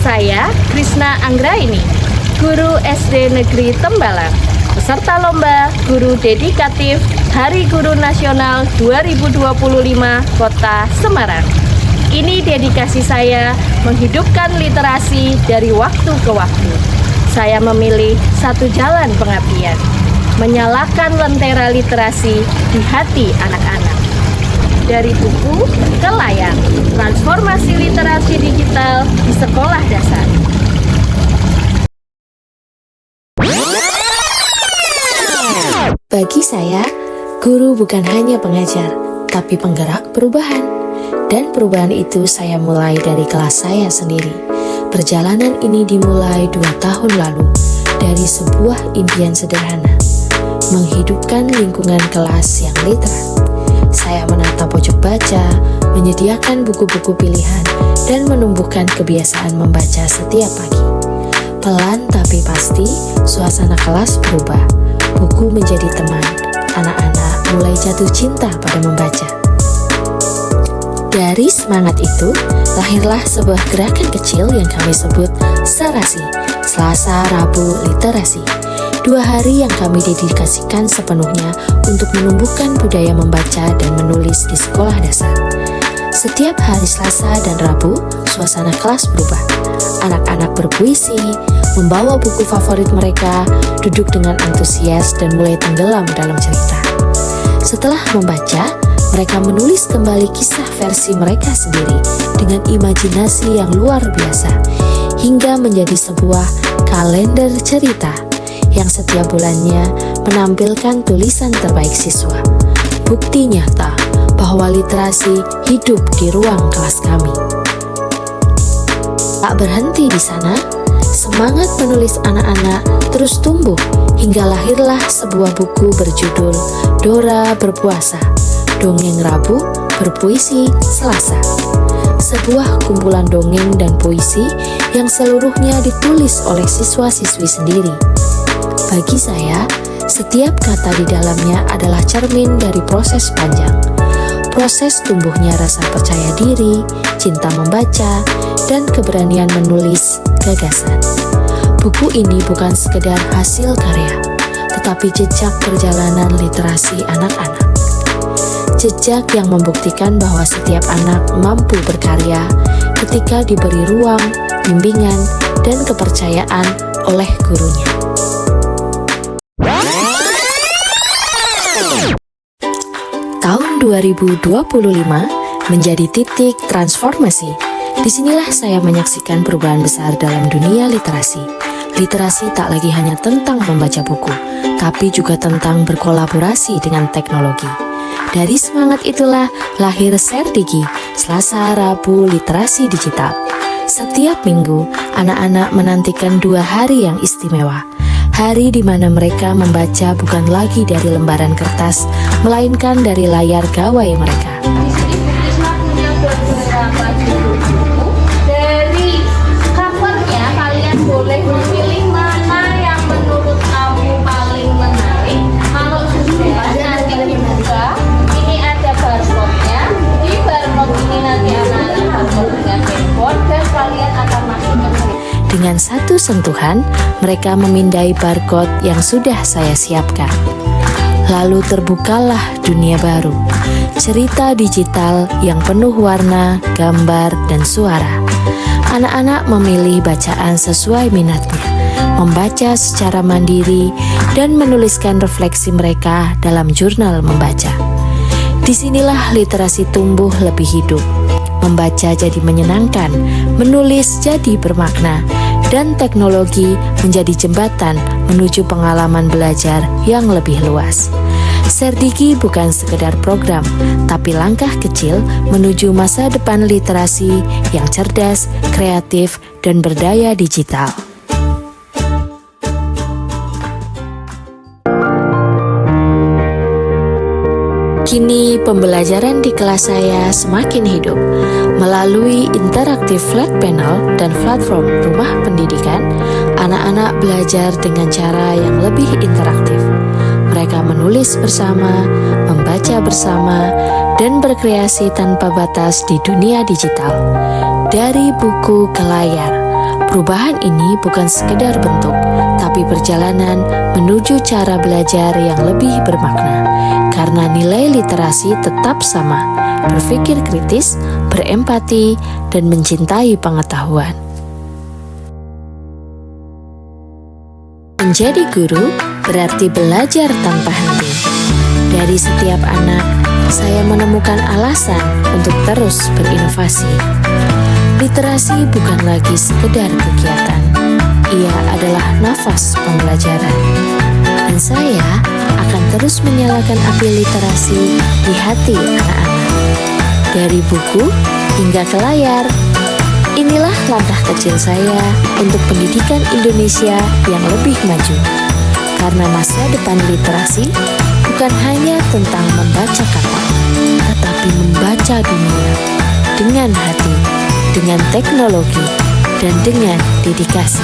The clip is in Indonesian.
Saya Krisna Anggraini, guru SD Negeri Tembalang, peserta lomba Guru Dedikatif Hari Guru Nasional 2025 Kota Semarang. Ini dedikasi saya menghidupkan literasi dari waktu ke waktu. Saya memilih satu jalan pengabdian, menyalakan lentera literasi di hati anak-anak. Dari buku ke layar, transformasi literasi digital di sekolah dasar. Bagi saya, guru bukan hanya pengajar, tapi penggerak perubahan. Dan perubahan itu saya mulai dari kelas saya sendiri. Perjalanan ini dimulai 2 tahun lalu dari sebuah impian sederhana, menghidupkan lingkungan kelas yang literat. Saya menata pojok baca, menyediakan buku-buku pilihan, dan menumbuhkan kebiasaan membaca setiap pagi. Pelan tapi pasti, suasana kelas berubah. Buku menjadi teman, anak-anak mulai jatuh cinta pada membaca. Dari semangat itu, lahirlah sebuah gerakan kecil yang kami sebut Serasi, Selasa Rabu Literasi. 2 hari yang kami dedikasikan sepenuhnya untuk menumbuhkan budaya membaca dan menulis di sekolah dasar. Setiap hari Selasa dan Rabu, suasana kelas berubah. Anak-anak berpuisi, membawa buku favorit mereka, duduk dengan antusias dan mulai tenggelam dalam cerita. Setelah membaca, mereka menulis kembali kisah versi mereka sendiri dengan imajinasi yang luar biasa, hingga menjadi sebuah kalender cerita yang setiap bulannya menampilkan tulisan terbaik siswa. Bukti nyata bahwa literasi hidup di ruang kelas kami. Tak berhenti di sana, semangat menulis anak-anak terus tumbuh hingga lahirlah sebuah buku berjudul Dora Berpuasa, Dongeng Rabu Berpuisi Selasa. Sebuah kumpulan dongeng dan puisi yang seluruhnya ditulis oleh siswa-siswi sendiri. Bagi saya, setiap kata di dalamnya adalah cermin dari proses panjang. Proses tumbuhnya rasa percaya diri, cinta membaca, dan keberanian menulis gagasan. Buku ini bukan sekedar hasil karya, tetapi jejak perjalanan literasi anak-anak. Jejak yang membuktikan bahwa setiap anak mampu berkarya ketika diberi ruang, bimbingan, dan kepercayaan oleh gurunya. Tahun 2025 menjadi titik transformasi. Disinilah saya menyaksikan perubahan besar dalam dunia literasi. Literasi tak lagi hanya tentang membaca buku, tapi juga tentang berkolaborasi dengan teknologi. Dari semangat itulah lahir Serdigi, Selasa Rabu Literasi Digital. Setiap minggu, anak-anak menantikan 2 hari yang istimewa. Hari di mana mereka membaca bukan lagi dari lembaran kertas, melainkan dari layar gawai mereka. Di sini Bu Krisna punya beberapa judul buku. Dari covernya kalian boleh memilih mana yang menurut kamu paling menarik. Kalau sudah nanti dibuka, ini ada barcode-nya. Di barcode ini nanti anak-anak barcode dengan handphone dan kalian akan masuk ke buku. Dengan satu sentuhan, mereka memindai barcode yang sudah saya siapkan. Lalu terbukalah dunia baru, cerita digital yang penuh warna, gambar, dan suara. Anak-anak memilih bacaan sesuai minatnya, membaca secara mandiri, dan menuliskan refleksi mereka dalam jurnal membaca. Disinilah literasi tumbuh lebih hidup. Membaca jadi menyenangkan, menulis jadi bermakna, dan teknologi menjadi jembatan menuju pengalaman belajar yang lebih luas. Serdigi bukan sekedar program, tapi langkah kecil menuju masa depan literasi yang cerdas, kreatif, dan berdaya digital. Kini pembelajaran di kelas saya semakin hidup. Melalui interaktif flat panel dan platform rumah pendidikan, anak-anak belajar dengan cara yang lebih interaktif. Mereka menulis bersama, membaca bersama, dan berkreasi tanpa batas di dunia digital. Dari buku ke layar, Perubahan ini bukan sekedar bentuk, tapi perjalanan menuju cara belajar yang lebih bermakna. Karena nilai literasi tetap sama, berpikir kritis, berempati, dan mencintai pengetahuan. Menjadi guru berarti belajar tanpa henti. Dari setiap anak, saya menemukan alasan untuk terus berinovasi. Literasi bukan lagi sekedar kegiatan, ia adalah nafas pembelajaran. Dan saya akan terus menyalakan api literasi di hati anak-anak. Dari buku hingga ke layar, inilah langkah kecil saya untuk pendidikan Indonesia yang lebih maju. Karena masa depan literasi bukan hanya tentang membaca kata, tetapi membaca dunia dengan hati, dengan teknologi, dan dengan dedikasi.